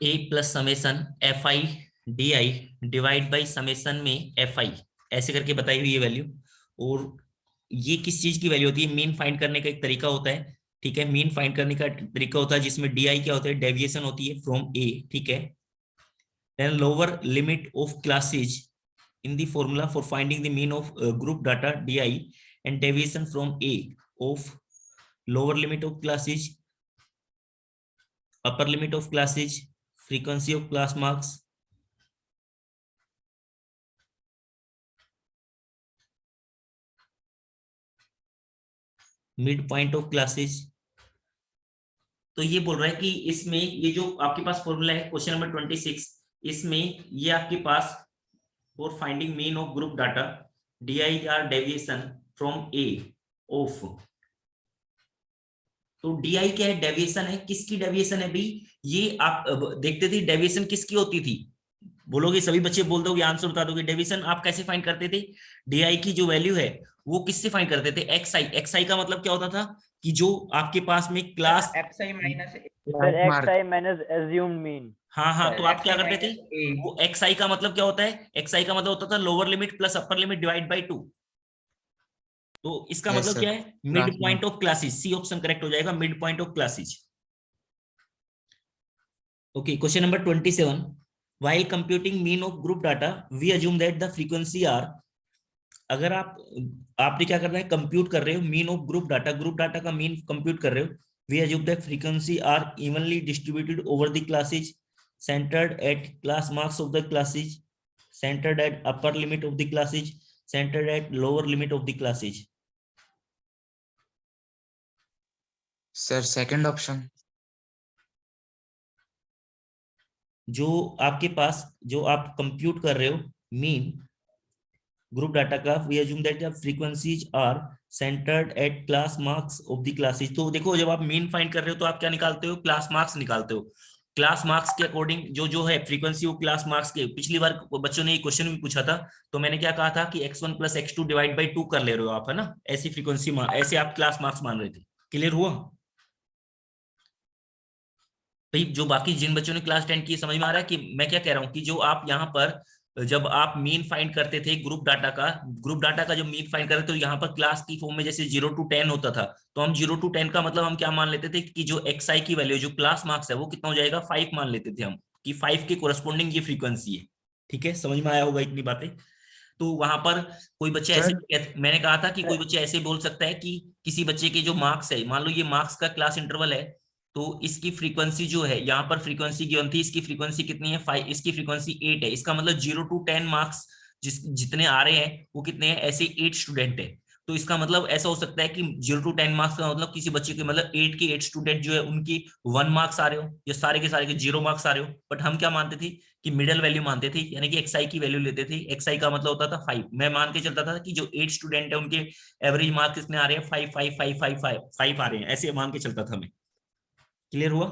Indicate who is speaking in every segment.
Speaker 1: A plus summation F I D I divide by summation में F I, ऐसे करके बताई हुई है वैल्यू। और ये किस चीज की वैल्यू होती है? मीन फाइंड करने का एक तरीका होता है, ठीक है। मीन फाइंड करने का तरीका होता है जिसमें डी आई क्या होता है? डेविएशन होती है फ्रॉम ए, ठीक है। Then lower limit of classes in the formula for finding the mean of group data di and deviation from a of lower limit of classes, upper limit of classes, frequency of class marks, mid point of classes। तो ये बोल रहा है कि इसमें ये जो आपके पास फॉर्मूला है क्वेश्चन नंबर 26, इसमें ये आपके पास for finding mean of group data D are deviation from A of, तो डी क्या है? डेविएशन है। किसकी डेविएशन है भाई? ये आप देखते थे डेविएशन किसकी होती थी? बोलोगे, सभी बच्चे बोल दोगे, आंसर बता दोगे। डेविएशन आप कैसे फाइंड करते थे? डी की जो वैल्यू है वो किससे फाइंड करते थे? एक्स आई का मतलब क्या होता था कि जो आपके पास में class
Speaker 2: x I minus
Speaker 3: assumed mean।
Speaker 1: हाँ हाँ, तो आप क्या करते थे?
Speaker 2: ए।
Speaker 1: वो एक्स आई का मतलब क्या होता है? एक्स आई का मतलब होता था lower limit plus upper limit divide by 2। तो इसका मतलब क्या है? Mid point of classes. C option correct हो जाएगा, mid point of classes. Okay, question number 27, while computing mean of group data we assume that the frequency are, अगर आपने क्या करना है? कंप्यूट कर रहे हो मीन ऑफ ग्रुप डाटा का मीन कंप्यूट कर रहे हो। we assume that frequency are evenly distributed over the classes, centered at class marks of the classes, centered at upper limit of the classes, centered at lower limit of the classes।
Speaker 4: Sir second option.
Speaker 1: जो आपके पास जो आप compute कर रहे हो mean group data का, we assume that the frequencies are centred at class marks of the classes. तो देखो, जब आप मीन फाइंड कर रहे हो तो आप क्या निकालते हो? क्लास मार्क्स निकालते हो। क्लास मार्क्स के अकॉर्डिंग जो है फ्रीक्वेंसी वो क्लास मार्क्स के। पिछली बार बच्चों ने ये क्वेश्चन भी पूछा था, तो मैंने क्या कहा था कि x1 plus x2 divide by 2 कर ले रहे हो आप, है ना? ऐसी फ्रीक्वेंसी ऐसे आप क्लास मार्क्स मान रहे थे। क्लियर हुआ भाई? जो बाकी जिन बच्चों ने क्लास 10 की, समझ में आ रहा है कि मैं क्या कह रहा हूँ? कि जो आप यहाँ पर जब आप मीन फाइंड करते थे ग्रुप डाटा का जो मीन फाइंड करते थे, तो यहाँ पर क्लास की फॉर्म में जैसे 0 to 10 होता था, तो हम 0 to 10 का मतलब हम क्या मान लेते थे कि जो एक्स आई की वैल्यू जो क्लास मार्क्स है वो कितना हो जाएगा? 5 मान लेते थे हम, कि 5 के कोरस्पोंडिंग ये फ्रीक्वेंसी है। ठीक है, समझ में आया होगा इतनी बातें। तो वहां पर कोई बच्चे ऐसे, मैंने कहा था कि कोई बच्चे ऐसे बोल सकता है कि किसी बच्चे के जो मार्क्स है, मान लो ये मार्क्स का क्लास इंटरवल है, तो इसकी फ्रीक्वेंसी जो है, यहाँ पर फ्रीक्वेंसी गिवन थी, इसकी फ्रीक्वेंसी कितनी है? 5, इसकी फ्रीक्वेंसी 8 है। इसका मतलब 0 to 10 मार्क्स जितने आ रहे हैं वो कितने हैं? ऐसे 8 स्टूडेंट है। तो इसका मतलब ऐसा हो सकता है कि 0 to 10 मार्क्स का मतलब किसी बच्चे के मतलब 8 के 8 स्टूडेंट जो है उनकी 1 मार्क्स आ रहे हो, या सारे के सारे के 0 मार्क्स आ रहे हो। बट हम क्या मानते थे कि मिडल वैल्यू मानते थे, यानी कि एक्स आई की वैल्यू लेते थे। एक्स आई का मतलब होता था 5। मैं मान के चलता था कि जो 8 स्टूडेंट है उनके एवरेज मार्क्स कितने आ रहे हैं? 5 5 5 5 5 5 आ रहे हैं, ऐसे मान के चलता था मैं। क्लियर हुआ?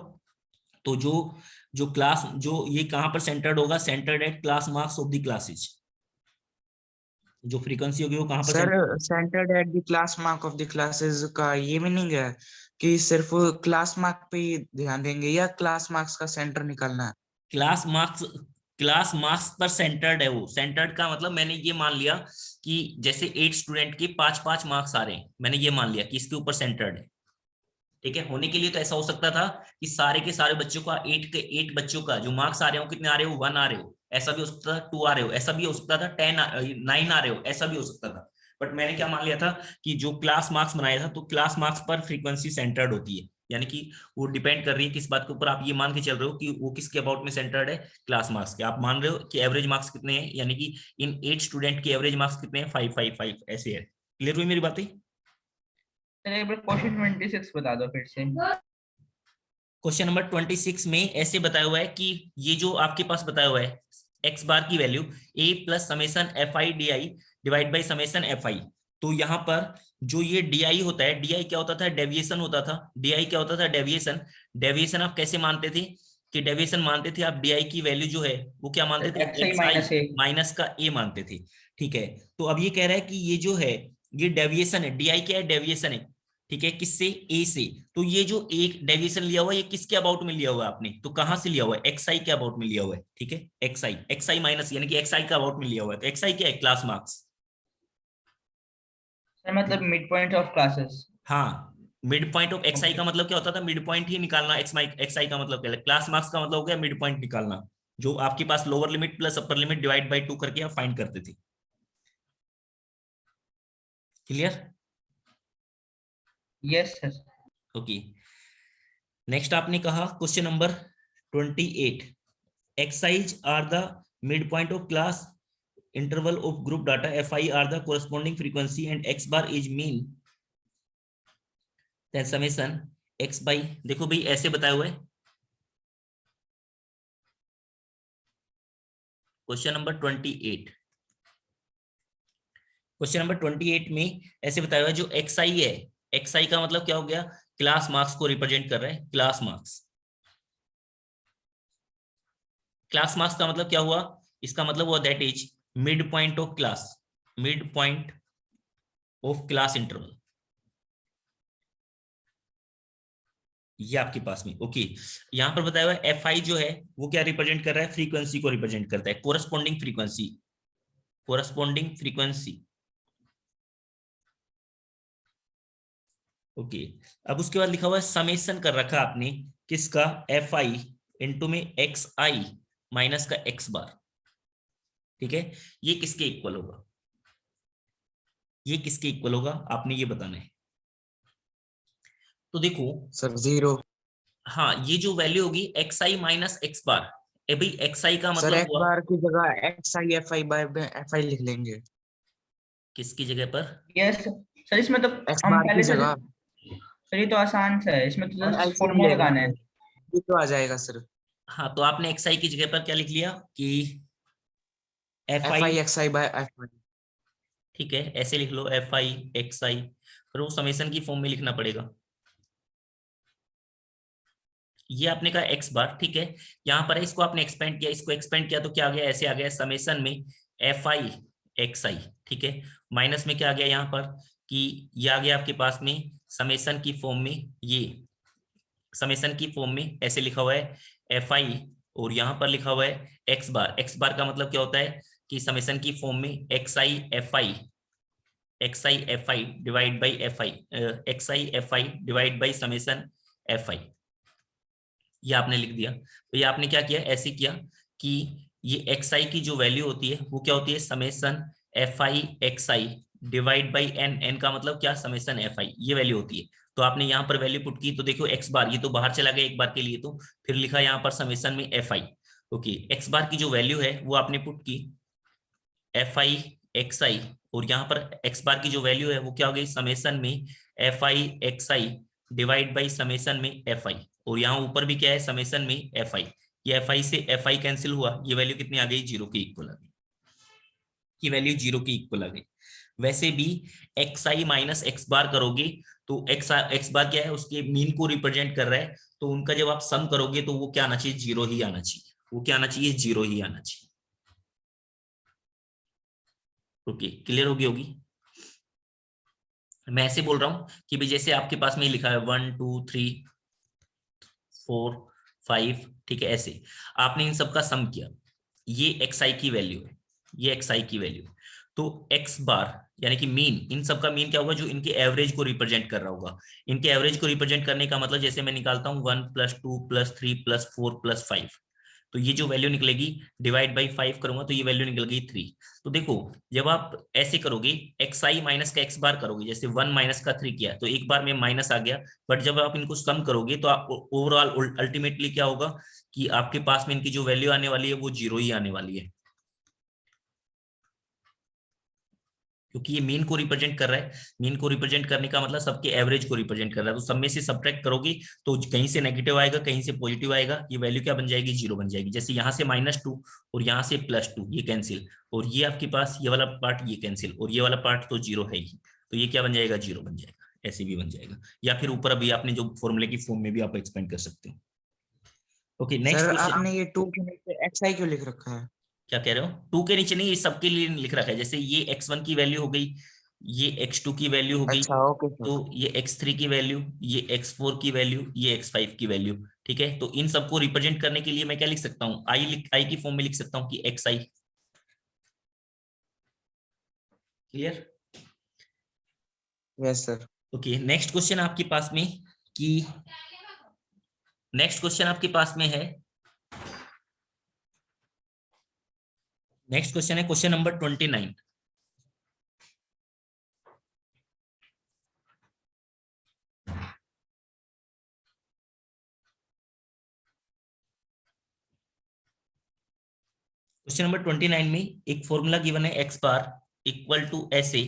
Speaker 1: तो जो क्लास जो ये कहां पर सेंटर्ड होगा? Centred at class marks of the classes. जो फ्रीक्वेंसी होगी वो कहां पर?
Speaker 4: Sir centred at the class mark of the classes का ये मीनिंग है कि सिर्फ क्लास मार्क पे ही ध्यान देंगे या क्लास मार्क्स का सेंटर निकालना है?
Speaker 1: क्लास मार्क्स पर सेंटर्ड है वो। सेंटर्ड का मतलब मैंने ये मान लिया कि जैसे 8 स्टूडेंट के 5-5 मार्क्स आ रहे हैं, मैंने ये मान लिया कि इसके ऊपर सेंटर्ड है। ठीक है, होने के लिए तो ऐसा हो सकता था कि सारे के सारे बच्चों का 8 बच्चों का जो मार्क्स आ रहे हो कितने आ रहे हो? 1 आ रहे हो, ऐसा भी हो सकता था। 2 आ रहे हो, ऐसा भी हो सकता था। 9 आ रहे हो, ऐसा भी हो सकता था। बट मैंने क्या मान लिया था कि जो क्लास मार्क्स बनाया था, तो क्लास मार्क्स पर फ्रीक्वेंसी सेंटर्ड होती है, यानी कि वो डिपेंड कर रही है किस बात के ऊपर? आप ये मान के चल रहे हो कि वो किसके अबाउट में सेंटर्ड है? क्लास मार्क्स के। आप मान रहे हो कि एवरेज मार्क्स कितने हैं, यानी कि इन 8 स्टूडेंट के एवरेज मार्क्स कितने हैं? 5 5 5 ऐसे है। क्लियर हुई मेरी बातें?
Speaker 2: क्वेश्चन 26 बता दो फिर से।
Speaker 1: क्वेश्चन नंबर 26 में ऐसे बताया हुआ है कि ये जो आपके पास बताया हुआ है एक्स बार की value A plus summation F I D I divide by summation F I. तो यहाँ पर जो ये डी आई होता है, डी आई क्या होता था? डेविएशन होता था। डी आई क्या होता था? डेविएशन। डेविएशन आप कैसे मानते थे? कि डेविएशन मानते थे आप डी आई की वैल्यू जो है वो क्या मानते थे? एक्स आई माइनस का ए मानते थे। ठीक है, तो अब ये कह रहा है कि ये जो है ये डेविएशन है। डी आई क्या है? डेविएशन है। ठीक है, किससे, ए से। तो ये जो एक डेविएशन लिया हुआ है ये किसके अबाउट में लिया हुआ है आपने, तो कहां से लिया हुआ है, एक्स आई के अबाउट में लिया हुआ है। ठीक है, एक्स आई माइनस यानी कि एक्स आई का अबाउट में लिया हुआ है। तो एक्स आई क्या है, क्लास मार्क्स।
Speaker 2: सर मतलब मिड पॉइंट ऑफ क्लासेस।
Speaker 1: हाँ, mid point of x I
Speaker 2: okay
Speaker 1: का मतलब क्या होता था, मिड पॉइंट ही निकालना। एक्स आई का मतलब क्या है, क्लास मार्क्स का मतलब हो गया मिड पॉइंट निकालना, जो आपके पास lower limit plus upper limit divide by 2 करके आप फाइंड करते थे। Clear.
Speaker 2: Yes sir.
Speaker 1: Okay, next आपने कहा question number 28, x i's are the mid point of class interval of group data fi are the corresponding frequency and x bar is mean, then summation x by, देखो भाई ऐसे बताया हुआ है question number 28। Question number 28 में ऐसे बताया हुआ है, जो एक्स आई है, एक्स आई का मतलब क्या हो गया, क्लास मार्क्स को रिप्रेजेंट कर रहा है, क्लास मार्क्स। क्लास मार्क्स का मतलब क्या हुआ, इसका मतलब हुआ that is mid point of class, mid point of class interval, ये आपके पास में। ओके, यहां पर बताया हुआ है एफ आई जो है वो क्या रिप्रेजेंट कर रहा है, फ्रीक्वेंसी को रिप्रेजेंट करता है, corresponding frequency, corresponding frequency. Okay, अब उसके बाद लिखा हुआ है समेशन कर रखा आपने किसका, एफ आई इंटू में एक्स आई माइनस का एक्स बार। ठीक है, ये किसके इक्वल होगा, ये किसके इक्वल होगा आपने ये बताना है। तो देखो
Speaker 4: सर 0।
Speaker 1: हाँ, ये जो वैल्यू होगी एक्स आई माइनस एक्स बार, ए भाई एक्स आई का
Speaker 4: सर
Speaker 1: मतलब
Speaker 4: एक
Speaker 1: हुआ
Speaker 4: बार की जगह X I F I by F I लिख लेंगे।
Speaker 1: किसकी जगह पर,
Speaker 2: यस सर, इसमें तो
Speaker 4: एक्स
Speaker 2: हम
Speaker 4: बार की
Speaker 2: पहले से
Speaker 4: जगह
Speaker 2: सर, ये तो आसान सा है, इसमें तो
Speaker 4: और
Speaker 2: जस्ट
Speaker 4: एलसीएम
Speaker 2: फॉर्मूला
Speaker 4: ले
Speaker 2: लगाना
Speaker 4: लेंगे,
Speaker 2: है।
Speaker 4: ये तो आ जाएगा सर।
Speaker 1: हाँ तो आपने एक्स आई की जगह पर क्या लिख लिया कि F
Speaker 4: F
Speaker 1: I.
Speaker 4: I X I by F I.
Speaker 1: ठीक है, ऐसे लिख लो एफ आई एक्स आई, फिर वो समेशन की फॉर्म में लिखना पड़ेगा। ये आपने कहा एक्स बार, ठीक है, यहाँ पर इसको आपने एक्सपेंड किया, इसको एक्सपेंड किया तो क्या आ गया, ऐसे आ गया समेशन में एफ आई एक्स आई। ठीक है, माइनस में क्या आ गया यहाँ पर कि ये आ गया आपके पास में समेशन की फॉर्म में, ये समेशन की फॉर्म में ऐसे लिखा हुआ है एफ आई, और यहाँ पर लिखा हुआ है एक्स बार। एक्स बार का मतलब क्या होता है कि समेशन की फॉर्म में x I F I, X I F I divide by F I, X I F I divide by summation F आई, ये आपने लिख दिया। तो ये आपने क्या किया, ऐसे किया कि ये एक्स आई की जो वैल्यू होती है वो क्या होती है, summation F I X I divide by N, N का मतलब क्या, समेशन एफ आई, ये वैल्यू होती है। तो आपने यहाँ पर वैल्यू पुट की, तो देखो एक्स बार ये तो बाहर चला गया एक बार के लिए, तो फिर लिखा यहाँ पर समेशन में एफ आई। ओके, एक्स बार की जो वैल्यू है वो आपने पुट की एफ आई एक्स आई, और यहाँ पर एक्स बार की जो वैल्यू है वो क्या हो गई, समेशन में F I X I divide by summation में एफ आई, और यहाँ ऊपर भी क्या है समेशन में एफ आई। ये एफ आई से एफ आई कैंसिल हुआ, ये वैल्यू कितनी आ गई, 0 के इक्वल आ गई, ये वैल्यू 0 के इक्वल आ गई। वैसे भी एक्स आई माइनस एक्स बार करोगे तो एक्स बार क्या है, उसके मीन को रिप्रेजेंट कर रहा है, तो उनका जब आप सम करोगे तो वो क्या आना चाहिए, 0 ही आना चाहिए, वो क्या आना चाहिए, 0 ही आना चाहिए। ओके, क्लियर होगी। मैं ऐसे बोल रहा हूं कि भाई जैसे आपके पास में लिखा है 1 2 3 4 5, ठीक है, ऐसे आपने इन सब का सम किया, ये एक्स आई की वैल्यू है, ये एक्स आई की वैल्यू, तो एक्स बार यानी कि मीन, इन सब का मीन क्या होगा, जो इनके एवरेज को रिप्रेजेंट कर रहा होगा। इनके एवरेज को रिप्रेजेंट करने का मतलब जैसे मैं निकालता हूँ 1 + 2 + 3 + 4 + 5, तो ये जो वैल्यू निकलेगी डिवाइड बाई 5 करूंगा तो ये वैल्यू निकल गई 3। तो देखो जब आप ऐसे करोगे एक्स आई माइनस का एक्स बार करोगे, जैसे 1 माइनस का 3 किया तो एक बार में माइनस आ गया, बट जब आप इनको सम करोगे तो आप ओवरऑल अल्टीमेटली क्या होगा कि आपके पास में इनकी जो वैल्यू आने वाली है वो 0 ही आने वाली है, क्योंकि ये मीन को रिप्रेजेंट कर रहा है। मीन को रिप्रेजेंट करने का मतलब सबके एवरेज को रिप्रेजेंट कर रहा है, तो सब में से सब्ट्रैक्ट करोगे तो कहीं से नेगेटिव आएगा कहीं से पॉजिटिव आएगा, ये वैल्यू क्या बन जाएगी, 0 बन जाएगी। जैसे यहाँ से -2 और यहाँ से +2 ये कैंसिल, और ये आपके पास ये वाला पार्ट ये कैंसिल, और ये वाला पार्ट तो 0 है ही, तो ये क्या बन जाएगा, 0 बन जाएगा, ऐसे भी बन जाएगा। या फिर ऊपर अभी आपने जो फॉर्मूले की फॉर्म में भी आप एक्सपेंड कर सकते हो। Okay, next
Speaker 4: sir
Speaker 1: question.
Speaker 4: आपने ये 2 के नीचे एक्स आई क्यों लिख रखा है?
Speaker 1: क्या कह रहे हो, 2 के नीचे नहीं, ये सबके लिए लिख रखा है, जैसे ये x1 की वैल्यू हो गई, ये x2 की वैल्यू होगी,
Speaker 4: अच्छा ओके सर।
Speaker 1: तो ये x3 की वैल्यू, ये x4 की वैल्यू, ये x5 की वैल्यू। ठीक है, तो इन सबको रिप्रेजेंट करने के लिए मैं क्या लिख सकता हूँ, आई की फॉर्म में लिख सकता हूँ कि xi। Clear?
Speaker 4: Yes sir.
Speaker 1: Okay, next question आपके पास में कि नेक्स्ट क्वेश्चन आपके पास में है, नेक्स्ट क्वेश्चन है क्वेश्चन नंबर 29। क्वेश्चन नंबर 29 में एक फॉर्मूला गिवन है x बार इक्वल टू ऐसे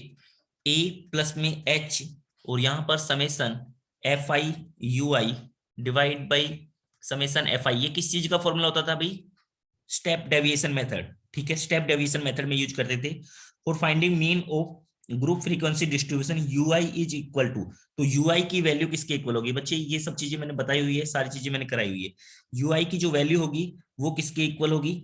Speaker 1: a प्लस में h और यहां पर summation F I you I divide by summation F I. ये किस चीज का फॉर्मूला होता था भाई? Step deviation method. ठीक है, स्टेप डेविएशन मेथड में यूज करते थे for finding mean of group frequency distribution you I is equal to. तो यू आई की वैल्यू किसके इक्वल होगी बच्चे? ये सब चीजें मैंने बताई हुई है, सारी चीजें मैंने कराई हुई है। यू आई की जो वैल्यू होगी वो किसके इक्वल होगी?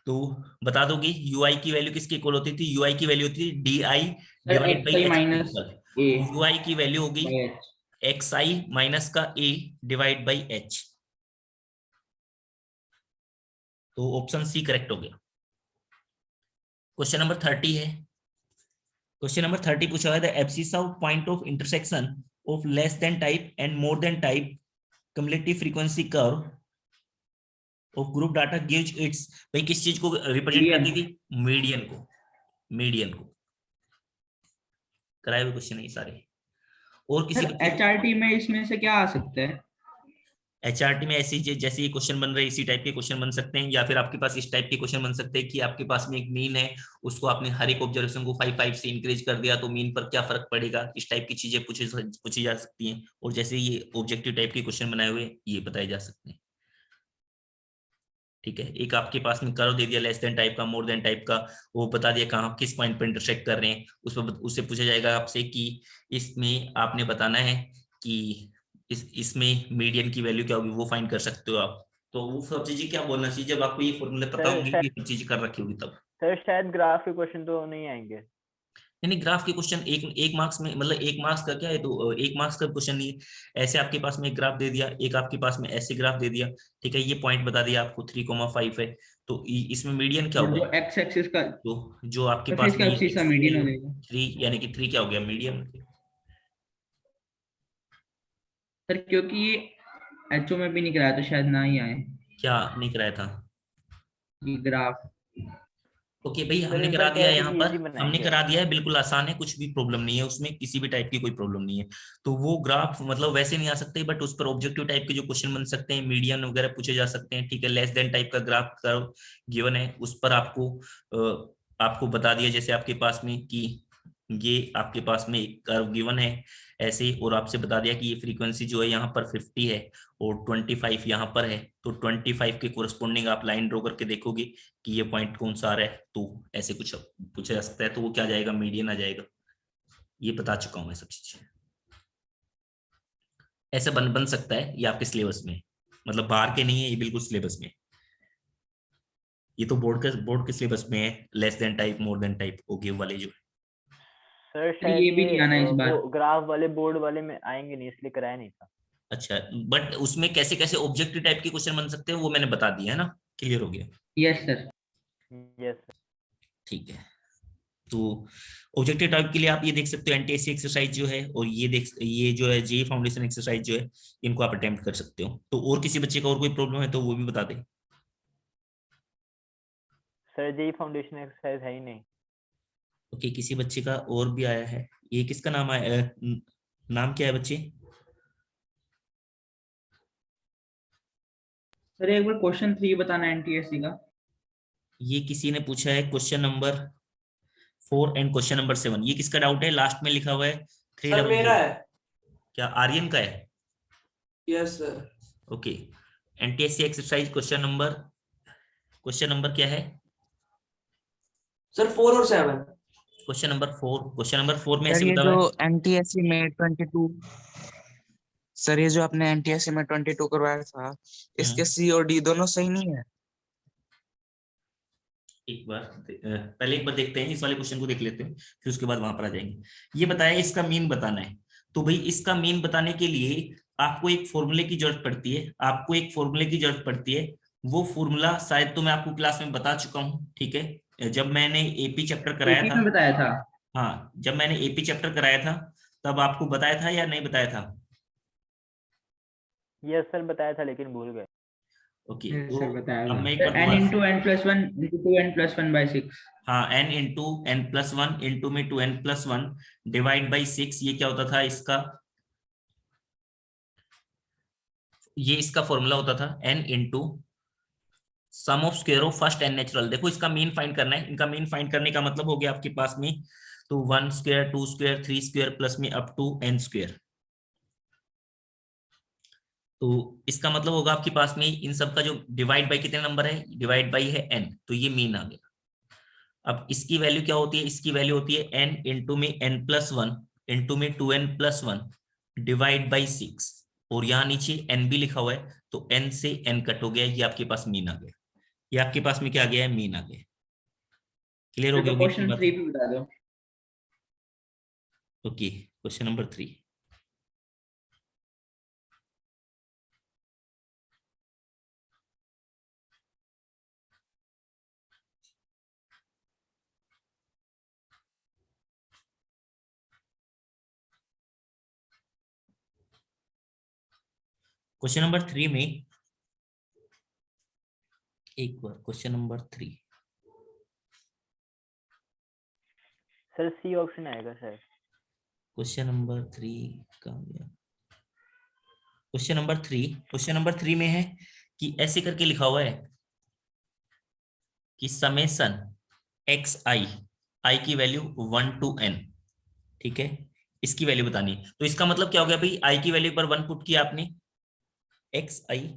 Speaker 1: तो बता दोगे यू आई की वैल्यू किसके इक्वल होती थी? यू आई की वैल्यू होती थी D I divide by
Speaker 2: xi
Speaker 1: H
Speaker 2: minus
Speaker 1: equal.
Speaker 2: a
Speaker 1: U I की वैल्यू होगी
Speaker 2: by h।
Speaker 1: X I minus का ए डिवाइड बाई एच। तो ऑप्शन सी करेक्ट हो गया। क्वेश्चन नंबर 30 है। क्वेश्चन नंबर 30 पूछा हुआ है the abscess of point of intersection of less than type and more than type cumulative frequency curve of group data gives it's. भाई किस चीज को रिप्रेजेंट
Speaker 2: Median।
Speaker 1: करती थी? मीडियन को। मीडियन को कराए हुए क्वेश्चन है सारे। और किसी
Speaker 2: सर
Speaker 1: बच्चे
Speaker 2: HRT में इसमें से क्या आ सकता है?
Speaker 1: एचआरटी में ऐसी जैसे ये क्वेश्चन बन रहे हैं इसी टाइप के क्वेश्चन बन सकते हैं, या फिर आपके पास इस टाइप के क्वेश्चन बन सकते हैं कि आपके पास में एक मीन है, उसको आपने हर एक ऑब्जर्वेशन को 5 से इंक्रीज कर दिया तो मीन पर क्या फर्क पड़ेगा। इस टाइप की चीजें पूछी जा सकती हैं। और जैसे ये ऑब्जेक्टिव टाइप के क्वेश्चन बनाए हुए ये बताए जा सकते हैं। ठीक है, एक आपके पास में कर्व दे दिया लेस देन टाइप का, मोर देन टाइप का, वो बता दिया कहाँ किस पॉइंट पर इंटरसेक्ट कर रहे हैं। उससे पूछा जाएगा आपसे कि इसमें आपने बताना है कि इसमें मीडियन की वैल्यू क्या होगी, वो फाइंड कर सकते हो आप। तो वो सब चीजें क्या बोलना चाहिए जब आपको ये फॉर्मूले पता होंगे, ये सब चीजें कर रखी होगी तब।
Speaker 3: सर शायद ग्राफ के क्वेश्चन तो नहीं आएंगे।
Speaker 1: नहीं, ग्राफ के क्वेश्चन एक मार्क्स में, मतलब 1 मार्क्स का क्या है, तो 1 मार्क्स का क्वेश्चन नहीं है। ऐसे आपके पास में एक ग्राफ दे दिया, एक आपके पास में ऐसे ग्राफ दे दिया, ठीक है, ये पॉइंट बता दिया आपको 3,5 है, तो इसमें मीडियन क्या
Speaker 2: और
Speaker 1: होगा?
Speaker 2: जो x एक्सिस का
Speaker 1: तो जो आपके
Speaker 2: तो फिर
Speaker 1: पास
Speaker 2: इसका
Speaker 1: में
Speaker 2: एब्सिस का मीडियन हो जाएगा।
Speaker 1: 3 यानी कि 3 क्या हो गया? मीडियन।
Speaker 2: सर क्योंकि ये HO में भी नहीं कराया तो शायद ना ही आए
Speaker 1: क्या नहीं कराया था?
Speaker 2: ये ग्राफ।
Speaker 1: ओके भाई,
Speaker 3: सर
Speaker 1: हमने
Speaker 3: इस
Speaker 1: करा
Speaker 3: बार
Speaker 1: दिया
Speaker 3: क्या
Speaker 1: है
Speaker 3: है
Speaker 1: यहाँ
Speaker 3: कि
Speaker 1: पर,
Speaker 3: इजी
Speaker 1: हमने
Speaker 3: बनाएंगे।
Speaker 1: करा दिया है, बिल्कुल आसान है, कुछ भी प्रॉब्लम नहीं है उसमें, किसी भी टाइप की कोई प्रॉब्लम नहीं है। तो वो ग्राफ मतलब वैसे नहीं आ सकते, बट उस पर ऑब्जेक्टिव टाइप के जो क्वेश्चन बन सकते हैं, मीडियन वगैरह पूछे जा सकते हैं। ठीक है, लेस देन टाइप का ग्राफ कर्व गिवन है, उस पर आपको बता दिया जैसे आपके पास में कि ये आपके पास में एक कर्व गिवन है ऐसे, और आपसे बता दिया कि ये फ्रीक्वेंसी जो है यहाँ पर 50 है और 25 यहाँ पर है, तो 25 के कोरस्पोंडिंग आप लाइन ड्रॉ करके देखोगे कि ये पॉइंट कौन सा आ रहा है, तो ऐसे कुछ पूछा जा सकता है। तो वो क्या जाएगा? मीडियन आ जाएगा। ये बता चुका हूं मैं सब चीजें। ऐसे बन सकता है, ये आपके सिलेबस में, मतलब बाहर के नहीं है, ये बिल्कुल सिलेबस में। ये तो बोर्ड के सिलेबस में है, less than type more than type okay वाले जो।
Speaker 3: सर
Speaker 2: सर
Speaker 3: शायद
Speaker 2: ये भी नहीं आना इस बार।
Speaker 3: वो ग्राफ वाले बोर्ड वाले में आएंगे नहीं, इसलिए कराया नहीं था।
Speaker 1: अच्छा, बट उसमें कैसे कैसे ऑब्जेक्टिव टाइप के क्वेश्चन बन सकते हैं वो मैंने बता दिया है ना, क्लियर हो गया?
Speaker 2: Yes sir.
Speaker 3: Yes sir.
Speaker 1: ठीक है, तो ऑब्जेक्टिव टाइप के लिए आप ये देख सकते हो एनटीएससी एक्सरसाइज जो है, और ये जो है जे फाउंडेशन एक्सरसाइज जो है, इनको आप अटेम्प्ट कर सकते हो। तो और किसी बच्चे का और कोई प्रॉब्लम है तो वो भी बता दे।
Speaker 3: सर जेई फाउंडेशन एक्सरसाइज है ही नहीं।
Speaker 1: ओके, किसी बच्चे का और भी आया है, ये किसका नाम आया? नाम क्या है बच्चे?
Speaker 2: सर एक बार क्वेश्चन 3 बताना NTSC का।
Speaker 1: ये किसी ने पूछा है question number 4 and question number 7। ये किसका डाउट है? लास्ट में लिखा हुआ है 3
Speaker 5: सर मेरा है।
Speaker 1: क्या आर्यन का है?
Speaker 5: Yes sir.
Speaker 1: Okay, NTSC exercise question number क्या है?
Speaker 5: सर 4 और 7।
Speaker 1: क्वेश्चन नंबर 4 में
Speaker 4: सर
Speaker 1: ऐसे
Speaker 4: ये
Speaker 1: बताया
Speaker 4: जो
Speaker 1: है।
Speaker 4: एनटीएससी में 22, सर ये जो आपने एनटीएससी में 22 करवाया था, इसके सी और डी दोनों सही नहीं है?
Speaker 1: एक बार पहले एक बार देखते हैं, इस वाले क्वेश्चन को देख लेते हैं, फिर उसके बाद वहां पर आ जाएंगे। ये बताया इसका मीन बताना है, तो भाई इसका मीन बताने के लिए आपको एक फॉर्मूले की जरूरत पड़ती है, आपको एक फॉर्मूले की जरूरत पड़ती है। वो फॉर्मूला शायद तो मैं आपको क्लास में बता चुका हूँ, ठीक है, जब मैंने एपी चैप्टर कराया
Speaker 2: एपी
Speaker 1: था।
Speaker 2: में बताया था।
Speaker 1: हाँ, जब मैंने एपी चैप्टर कराया था तब आपको बताया था या नहीं बताया था?
Speaker 3: यस सर बताया था लेकिन भूल गए।
Speaker 1: ओके,
Speaker 2: Yes,
Speaker 1: तो
Speaker 2: सर बताया
Speaker 1: अब
Speaker 2: था।
Speaker 1: मैं एक बार
Speaker 2: n
Speaker 1: दोबारा
Speaker 2: into n plus 1 into 2n plus 1 by 6।
Speaker 1: हाँ, n into N plus one into में 2n+1 डिवाइड बाई 6, ये क्या होता था इसका? ये इसका फॉर्मूला होता था n into sum of square of first N natural. देखो इसका मीन फाइंड करना है, इनका मीन फाइंड करने का मतलब हो गया आपके पास में, तो 1 स्क्वायर 2 स्क्वायर 3 स्क्वायर प्लस में अप टू n स्क्वायर। तो इसका मतलब होगा आपके पास में इन सब का जो डिवाइड बाई कितने नंबर है, डिवाइड बाई है n, तो ये मीन आ गया। अब इसकी वैल्यू क्या होती है, इसकी वैल्यू होती है n इंटू में n+1 इंटू में 2n+1 डिवाइड बाई 6, और यहाँ नीचे n भी लिखा हुआ है, तो n से n कट हो गया, ये आपके पास मीन आ गया। ये आपके पास में क्या आ गया है, मीन आ गया। क्लियर हो
Speaker 2: तो
Speaker 1: गई होगी इतनी
Speaker 2: क्वेश्चन
Speaker 1: बात?
Speaker 2: 3 भी बता दो।
Speaker 1: Okay, question number 3। Question number 3 में एक बार question number 3,
Speaker 3: sir C option आएगा सर।
Speaker 1: क्वेश्चन नंबर 3 कहाँ गया? क्वेश्चन नंबर 3 में है कि ऐसे करके लिखा हुआ है कि समेसन एक्स आई की वैल्यू 1 टू n, ठीक है, इसकी वैल्यू बतानी है। तो इसका मतलब क्या हो गया भाई, आई की वैल्यू पर 1 पुट किया आपने, X I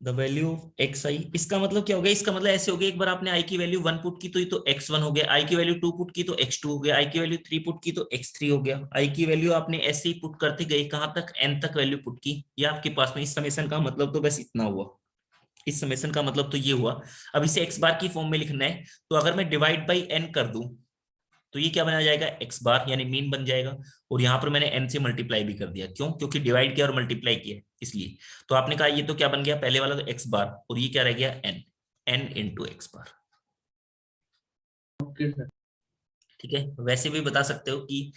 Speaker 1: the value X I, इसका मतलब क्या हो गया, इसका मतलब ऐसे हो गया, एक बार आपने आई की वैल्यू 1 पुट की तो ये तो x1 हो गया, आई की वैल्यू 2 पुट की तो x2 हो गया, आई की वैल्यू 3 पुट की तो x3 हो गया। आई की वैल्यू आपने ऐसे ही पुट करते गए, कहां तक, n तक वैल्यू पुट की, ये आपके पास में इस समेशन का मतलब तो बस इतना हुआ। इस समेशन का मतलब तो ये हुआ। अब इसे एक्स बार की फॉर्म में लिखना है, तो अगर मैं डिवाइड बाई n कर दूं तो ये क्या बना जाएगा, एक्स बार, यानी मीन बन जाएगा। और यहाँ पर मैंने n से मल्टीप्लाई भी कर दिया, क्यों, क्योंकि डिवाइड किया और मल्टीप्लाई किया इसलिए। तो आपने कहा ये तो क्या बन गया, पहले वाला तो एक्स बार, और ये क्या रह गया, n into X bar.
Speaker 2: Okay sir.
Speaker 1: ठीक है, वैसे भी बता सकते हो कि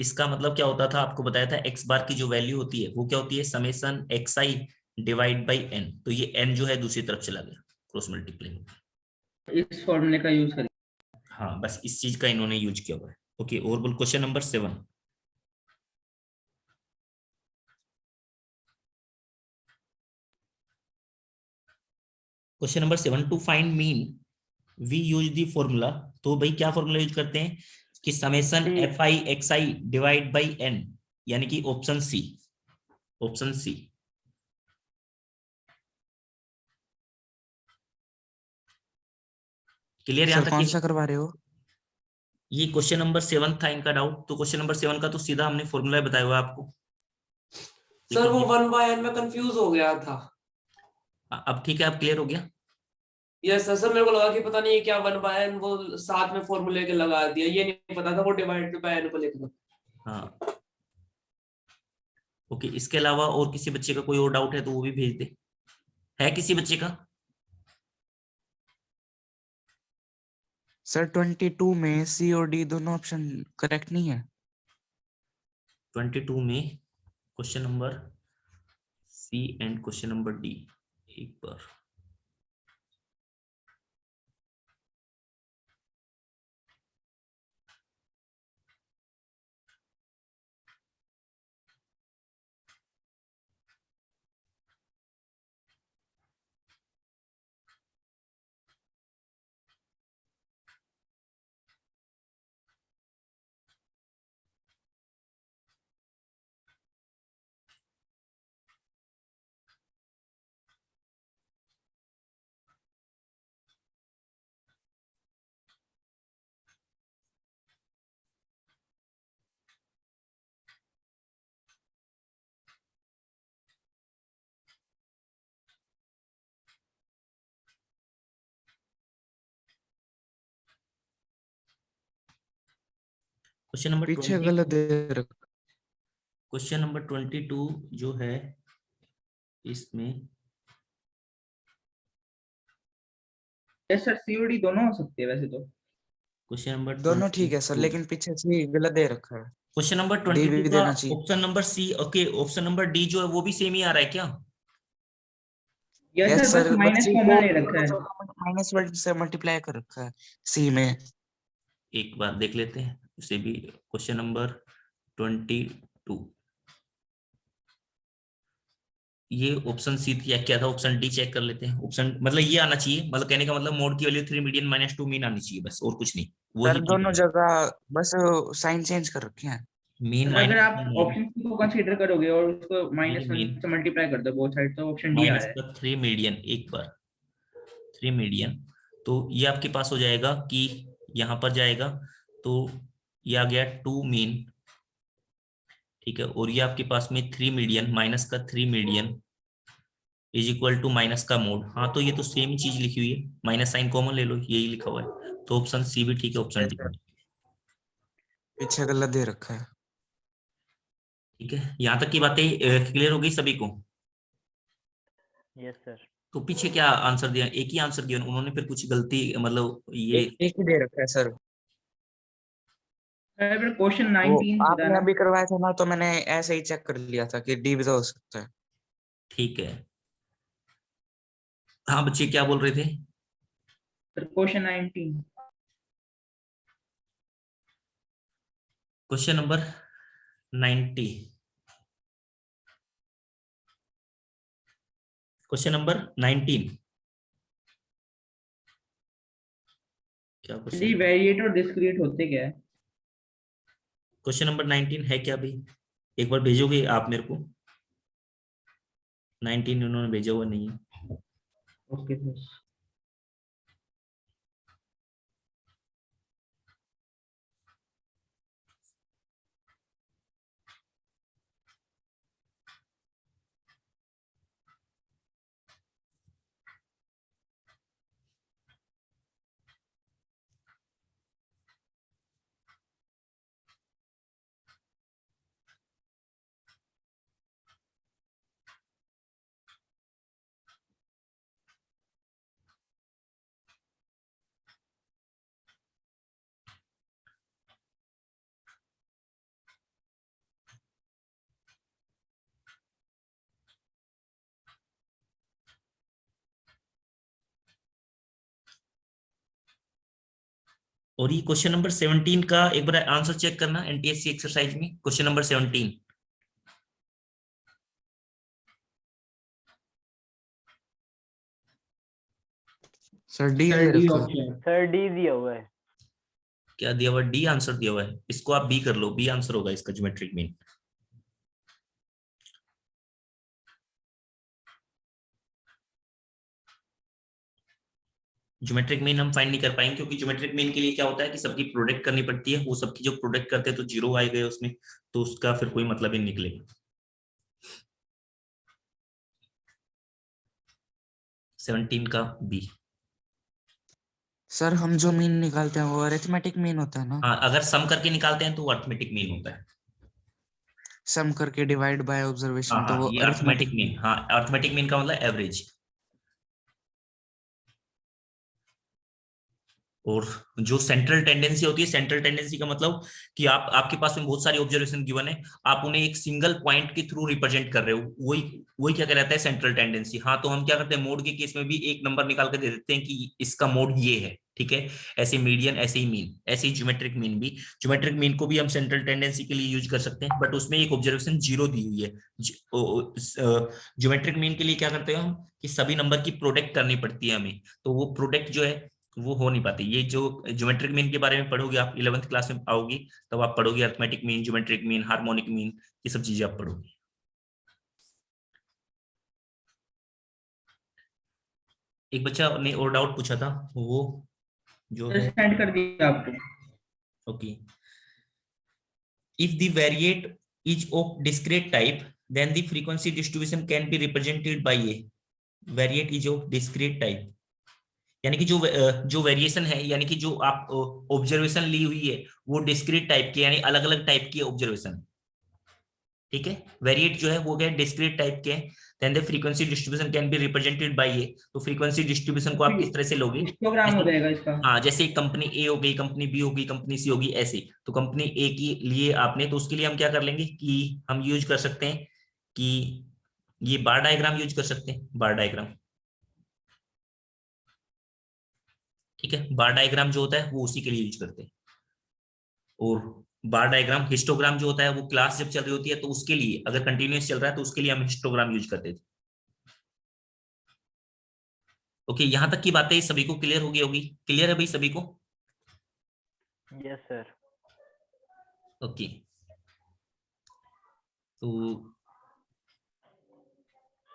Speaker 1: इसका मतलब क्या होता था, आपको बताया था एक्स बार की जो वैल्यू होती है वो क्या होती है, summation x I divide by n, तो ये n जो है दूसरी तरफ चला गया, क्रॉस मल्टीप्लाई।
Speaker 2: इस फॉर्मूले का यूज करिए।
Speaker 1: हाँ, बस इस चीज का इन्होंने यूज किया हुआ है। ओके, और बोल question number 7। Question number 7, to find mean we use the formula. तो भाई क्या फॉर्मूला यूज करते हैं कि summation
Speaker 3: C
Speaker 1: F I X I divide by N, यानी कि option C, option C. Clear यहां
Speaker 4: सर
Speaker 1: तक
Speaker 4: कौन
Speaker 1: ये?
Speaker 4: सा करवा रहे हो?
Speaker 1: ये क्वेश्चन नंबर 7 था इनका डाउट, तो क्वेश्चन नंबर 7 का तो सीधा हमने फॉर्मूला बताया हुआ है आपको।
Speaker 5: सर वो
Speaker 1: लेकिन
Speaker 5: 1/n में कंफ्यूज हो गया था।
Speaker 1: अब ठीक है, अब क्लियर हो गया।
Speaker 5: यस सर, सर मेरे को लगा कि पता नहीं क्या 1/n वो साथ में फॉर्मूले के लगा दिया, ये नहीं पता था वो डिवाइड बाय n को लिखना।
Speaker 1: हाँ, ओके, इसके अलावा और किसी बच्चे का कोई और डाउट है तो वो भी भेज दे। है किसी बच्चे का?
Speaker 4: सर 22 में सी और डी दोनों ऑप्शन करेक्ट नहीं है।
Speaker 1: 22 में question number C and question number D, एक बार क्वेश्चन नंबर
Speaker 4: पीछे
Speaker 1: 20
Speaker 4: गलत दे रखा।
Speaker 1: क्वेश्चन नंबर 22 जो है इसमें
Speaker 2: यस सर, सीओडी दोनों हो सकती है वैसे तो।
Speaker 1: क्वेश्चन नंबर
Speaker 4: दोनों ठीक है सर,
Speaker 1: 22
Speaker 4: लेकिन पीछे से गलत दे रखा है।
Speaker 1: क्वेश्चन नंबर
Speaker 4: डी
Speaker 1: 22
Speaker 4: भी
Speaker 1: का
Speaker 4: देना चाहिए।
Speaker 1: Option number C, okay option number D जो है वो भी सेम ही आ रहा है क्या?
Speaker 2: यस
Speaker 4: यस
Speaker 2: सर, बस
Speaker 4: sir, but
Speaker 2: minus
Speaker 4: C
Speaker 2: common
Speaker 4: को
Speaker 2: ले रखा है।
Speaker 4: माइनस वर्ड से मल्टीप्लाई कर रखा है सी में।
Speaker 1: एक बार देख लेते हैं उसे भी। क्वेश्चन नंबर 22 ये ऑप्शन सी क्या क्या था, ऑप्शन डी चेक कर लेते हैं। ऑप्शन मतलब ये आना चाहिए, मतलब कहने का मतलब मोड की वैल्यू 3 मीडियन माइनस 2 मीन आनी चाहिए, बस और कुछ नहीं।
Speaker 4: सर
Speaker 1: वही
Speaker 4: दोनों जगह बस साइन चेंज कर रखे हैं।
Speaker 1: मीन
Speaker 2: सर अगर आप
Speaker 1: माइनस
Speaker 2: ऑप्शन सी को कंसीडर करोगे और उसको
Speaker 1: ये
Speaker 2: माइनस वन
Speaker 1: मीन
Speaker 2: से मल्टीप्लाई कर दो बोथ साइड, तो ऑप्शन डी आ
Speaker 1: माइनस
Speaker 2: रहा है।
Speaker 1: का 3 मीडियन, एक बार 3 मीडियन, तो ये आपके पास हो जाएगा कि यहाँ पर जाएगा तो ये आ गया 2 मीन, ठीक है। और ये आपके पास में 3 मीडियन माइनस का 3 median is equal to minus का मोड। हाँ तो ये तो सेम चीज लिखी हुई है, माइनस साइन कॉमन ले लो, यही लिखा हुआ है। तो ऑप्शन सी भी ठीक है, ऑप्शन डी
Speaker 4: पीछे गलत दे रखा है।
Speaker 1: ठीक है। यहाँ तक की बातें क्लियर हो गई सभी को?
Speaker 3: Yes sir.
Speaker 1: तो पीछे क्या आंसर दिया, एक ही आंसर दिया उन्होंने, फिर कुछ गलती मतलब ये
Speaker 4: एक ही दे रखा है सर।
Speaker 2: सर क्वेश्चन
Speaker 4: वो
Speaker 2: 19 था
Speaker 4: आपने
Speaker 2: ना।
Speaker 4: अभी करवाया था ना, तो मैंने ऐसे ही चेक कर लिया था कि डी भी तो हो सकता है।
Speaker 1: ठीक है। हाँ बच्चे क्या बोल रहे थे?
Speaker 2: Sir question 19।
Speaker 1: Question number 90, question number 19 क्या
Speaker 2: जी
Speaker 1: क्वेश्चन?
Speaker 2: वेरिएट और डिस्क्रीट होते क्या है?
Speaker 1: क्वेश्चन नंबर 19 है क्या भाई? एक बार भेजोगे आप मेरे को? 19 उन्होंने भेजा हुआ नहीं है।
Speaker 2: Okay sir.
Speaker 1: और ये क्वेश्चन नंबर 17 का एक बार आंसर चेक करना एनटीएससी एक्सरसाइज में, question number 17।
Speaker 4: Sir D
Speaker 2: sir
Speaker 4: दे
Speaker 2: डी
Speaker 4: रखा है।
Speaker 2: ऑप्शन।
Speaker 3: सर डी दिया हुआ है।
Speaker 1: क्या दिया हुआ? डी आंसर दिया हुआ है, इसको आप बी कर लो, बी आंसर होगा इसका ज्योमेट्रिक मीन। ज्योमेट्रिक मीन हम फाइंड नहीं कर पाएंगे, क्योंकि ज्योमेट्रिक मीन के लिए क्या होता है कि सबकी प्रोडक्ट करनी पड़ती है, वो सबकी जो प्रोडक्ट करते हैं तो जीरो आए गए उसमें, तो उसका फिर कोई मतलब ही नहीं निकलेगा। 17 का बी।
Speaker 4: सर हम जो मीन निकालते हैं वो अरिथमेटिक मीन होता है ना?
Speaker 1: हाँ अगर सम करके निकालते हैं तो वो अरिथमेटिक मीन होता है।
Speaker 4: सम करके डिवाइड बाय
Speaker 1: हाँ
Speaker 4: ऑब्जर्वेशन, तो
Speaker 1: हाँ
Speaker 4: वो
Speaker 1: ये
Speaker 4: अरिथमेटिक
Speaker 1: अरिथमेटिक मीन, हाँ अरिथमेटिक मीन का मतलब एवरेज। और जो सेंट्रल टेंडेंसी होती है, सेंट्रल टेंडेंसी का मतलब कि आप आपके पास में बहुत सारी ऑब्जर्वेशन गिवन है, आप उन्हें एक सिंगल पॉइंट के थ्रू रिप्रेजेंट कर रहे हो, वही वही क्या कहलाता है सेंट्रल टेंडेंसी। हाँ तो हम क्या करते हैं मोड के केस में भी एक नंबर निकाल के दे देते हैं कि इसका मोड ये है, ठीक है। ऐसे मीडियन, ऐसे ही मीन, ऐसे ही ज्योमेट्रिक मीन भी, ज्योमेट्रिक मीन को भी हम सेंट्रल टेंडेंसी के लिए यूज कर सकते हैं, बट उसमें एक ऑब्जर्वेशन जीरो दी हुई है। ज्योमेट्रिक मीन के लिए क्या करते हैं हम कि सभी नंबर की प्रोडक्ट करनी पड़ती है हमें, तो वो प्रोडक्ट जो है वो हो नहीं पाती। ये जो ज्योमेट्रिक मीन के बारे में पढ़ोगे आप 11th क्लास में आओगी, तब आप पढ़ोगे arithmetic mean, geometric mean, harmonic mean, ये सब चीजें आप पढ़ोगे। एक बच्चा ने और डाउट पूछा था, वो जो
Speaker 2: सर
Speaker 1: है
Speaker 2: सेंड कर दिया आपको।
Speaker 1: Okay, if the variate is of discrete type then the frequency distribution can be represented by a variate is of discrete type, यानी कि जो वेरिएशन है, यानी कि जो आप ऑब्जर्वेशन ली हुई है वो डिस्क्रीट टाइप की, यानी अलग अलग टाइप की ऑब्जर्वेशन, ठीक है। वेरिएट जो है वो क्या डिस्क्रीट टाइप के हैं। Then the frequency distribution can be represented by ये, तो फ्रीक्वेंसी डिस्ट्रीब्यूशन को आप किस तरह से लोगे,
Speaker 2: हिस्टोग्राम हो जाएगा इसका।
Speaker 1: हाँ जैसे कंपनी ए हो गई, कंपनी बी होगी, कंपनी सी होगी, ऐसे। तो कंपनी ए की लिए आपने, तो उसके लिए हम क्या कर लेंगे कि हम यूज कर सकते हैं कि ये बार डायग्राम यूज कर सकते हैं, बार डायग्राम, ठीक है। बार डायग्राम जो होता है वो उसी के लिए यूज करते हैं। और बार डायग्राम, हिस्टोग्राम जो होता है वो क्लास जब चल रही होती है तो उसके लिए, अगर कंटिन्यूअस चल रहा है तो उसके लिए हम हिस्टोग्राम यूज करते थे। ओके, यहां तक की बातें सभी को क्लियर होगी? क्लियर है भाई सभी को?
Speaker 3: Yes sir.
Speaker 1: ओके, तो